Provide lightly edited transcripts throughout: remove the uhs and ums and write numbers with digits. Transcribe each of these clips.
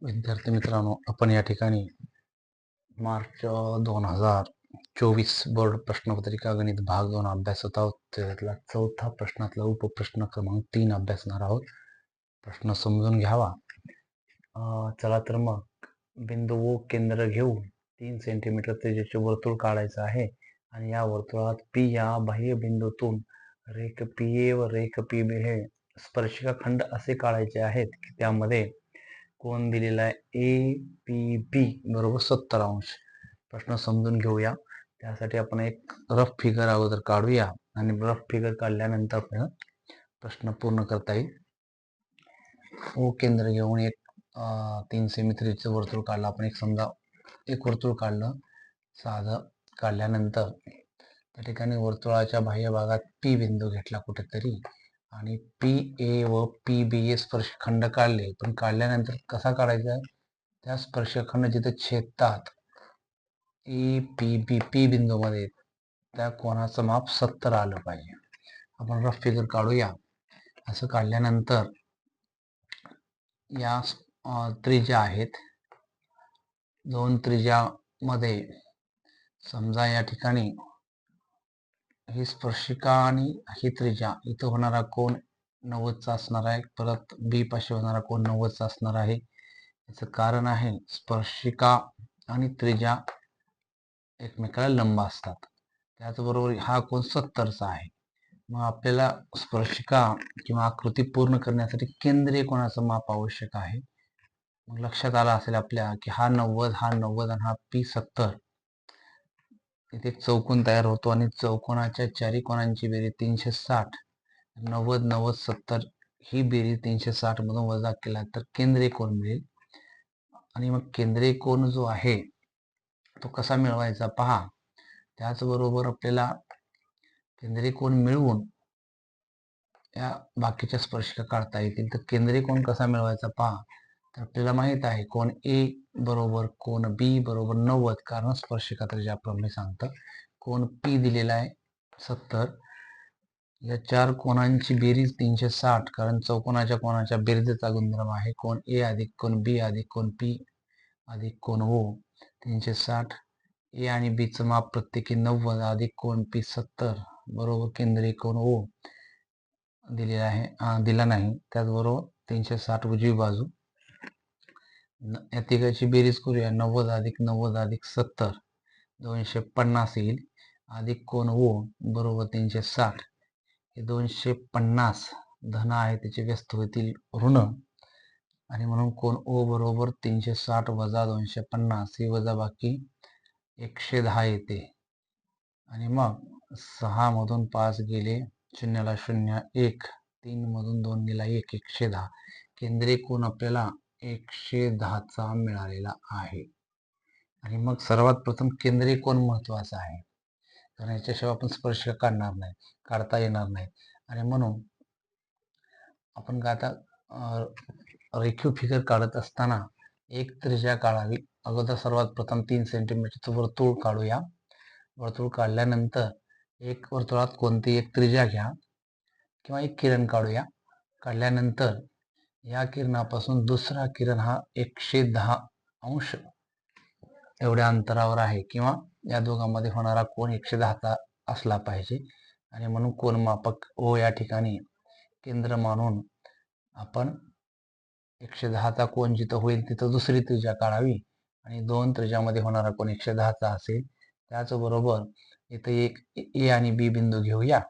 विद्यार्थी मित्रांनो, आपण या ठिकाणी मार्च 2024 बोर्ड प्रश्नपत्रिका गणित भाग 2 अभ्यासत आहोत. त्यातला चौथा प्रश्नातला उपप्रश्न क्रमांक 3 अभ्यासणार आहोत. प्रश्न समजून घ्यावा. चला तर मग बिंदू O केंद्र घेऊन 3 सेंटीमीटर त्रिज्येचे वर्तुळ काढायचं आहे आणि या वर्तुळात P या बाह्य बिंदूतून रेख PA व रेख PB हे स्पर्शिका खंड असे काढायचे आहेत की त्यामध्ये कोण दिलेला आहे APB बरोबर 70 अंश. प्रश्न समजून घेऊया. त्यासाठी आपण एक रफ फिगर अगोदर काढूया आणि रफ फिगर काढल्यानंतर आपल्याला प्रश्न पूर्ण करता येईल. O केंद्र घेऊन एक 3 सेमी त्रिज्येचं वर्तुळ काढलं. आपण समजा एक वर्तुळ काढलं. साधं काढल्यानंतर त्या ठिकाणी वर्तुळाच्या बाह्य भागात P बिंदू घेतला कुठेतरी आणि PA व PB हे स्पर्शखंड काढले. पण काढल्यानंतर कसा काढायचा? त्या स्पर्शखंड जिथे छेदतात APB P बिंदूमध्ये त्या कोणाचं माप 70 आलं पाहिजे. आपण रफ फिगर काढूया. असं काढल्यानंतर या त्रिज्या आहेत. दोन त्रिज्यामध्ये समजा या ठिकाणी ही स्पर्शिका आणि ही त्रिज्या, इथं होणारा कोन 90चा असणार आहे. परत B पाशी होणारा कोन 90चा असणार आहे. याचं कारण आहे स्पर्शिका आणि त्रिज्या एकमेकाला लंब असतात. त्याचबरोबर हा कोन 70चा आहे. मग आपल्याला स्पर्शिका किंवा आकृती पूर्ण करण्यासाठी केंद्रीय कोनाचं माप आवश्यक आहे. मग लक्षात आलं असेल आपल्या की हा 90, हा 90 आणि हा P 70. इथे एक चौकोन तयार होतो आणि चौकोनाच्या चारी कोणांची बेरीज 360. 90, 90, 70 ही बेरीज 360 मधून वजा केला तर केंद्रीय कोन मिळेल. आणि मग केंद्रीय कोन जो आहे तो कसा मिळवायचा पहा. त्याचबरोबर आपल्याला केंद्रीय कोन मिळवून या बाकीच्या स्पर्शिका काढता येतील. तर केंद्रीय कोन कसा मिळवायचा पहा. तर आपल्याला माहित आहे कोन A बरोबर कोन B बरोबर 90, कारण स्पर्शिका त्रिज्या प्रमेय सांगतं. कोन P दिलेला आहे 70. या चार कोनांची बेरीज 360, कारण चौकोनाच्या कोनाच्या बेरीजचा गुणधर्म आहे. कोन A अधिक कोन B अधिक कोन P अधिक कोन O 360. A आणि B चं माप प्रत्येकी 90 अधिक कोन P 70 बरोबर केंद्रीय कोन O दिलेला आहे, दिला नाही. त्याचबरोबर 360 उजवी बाजू. या तिघाची बेरीज करूया. 90 अधिक 90 अधिक 70 250 येईल. अधिक कोन O बरोबर 360. हे 250 धन आहे त्याचे व्यस्त होतील ऋण आणि म्हणून कोन O बरोबर 360 वजा 250 ही वजा बाकी 110 येते. आणि मग 6 मधून 5 गेले, शून्याला 0 1, 3 मधून 2 गेला 1, 110. केंद्रीय कोन आपल्याला 110चा मिळालेला आहे. आणि मग सर्वात प्रथम केंद्रीय कोन महत्वाचा आहे, कारण याच्याशिवाय आपण स्पर्शिका काढणार नाही, काढता येणार नाही. आणि म्हणून आपण काय आता रेखीव फिगर काढत असताना एक त्रिज्या काढावी. अगोदर सर्वात प्रथम 3 सेंटीमीटरचं वर्तुळ काढूया. वर्तुळ काढल्यानंतर एक वर्तुळात कोणती एक त्रिज्या घ्या किंवा एक किरण काढूया. काढल्यानंतर या किरणापासून दुसरा किरण हा 110 अंश एवढ्या अंतरावर आहे किंवा या दोघांमध्ये होणारा कोन 110चा असला पाहिजे. आणि म्हणून कोनमापक O या ठिकाणी केंद्र मानून आपण 110चा कोन जिथं होईल तिथं दुसरी त्रिज्या काढावी आणि दोन त्रिज्यामध्ये होणारा कोन 110चा असेल. त्याचबरोबर इथे एक A आणि B बिंदू घेऊया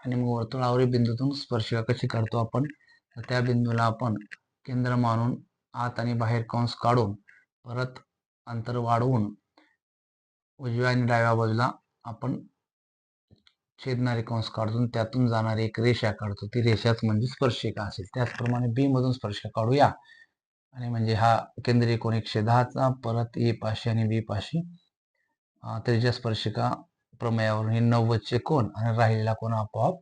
आणि मग वर्तुळावरील बिंदूतून स्पर्शिका कशी काढतो आपण, तर त्या बिंदूला आपण केंद्र मानून आत आणि बाहेर कंस काढून परत अंतर वाढवून उजव्या आणि डाव्या बाजूला आपण छेदणारे कंस काढून त्यातून जाणारी एक रेषा काढतो. ती रेषाच म्हणजे स्पर्शिका असेल. त्याचप्रमाणे B मधून स्पर्शिका काढूया आणि म्हणजे हा केंद्रीय कोन 110चा, परत A पाशी आणि B पाशी त्रिज्या स्पर्शिका प्रमेयावरून हे 90चे कोन आणि राहिलेला कोन आपोआप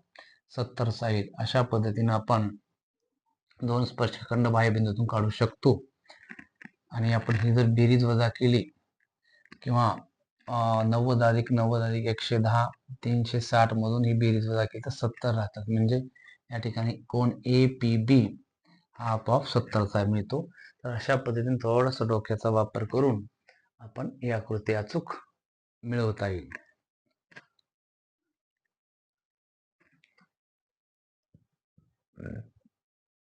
70चा येईल. अशा पद्धतीने आपण दोन स्पर्शखंड बाह्य बिंदूतून काढू शकतो. आणि आपण ही जर बेरीज वजा केली किंवा 90 अधिक 90 अधिक 110 360 मधून ही बेरीज वजा केली तर 70 राहतात. म्हणजे या ठिकाणी कोन APB हा आपोआप 70चा मिळतो. तर अशा पद्धतीने थोडासा डोक्याचा वापर करून आपण ही आकृती अचूक मिळवता येईल.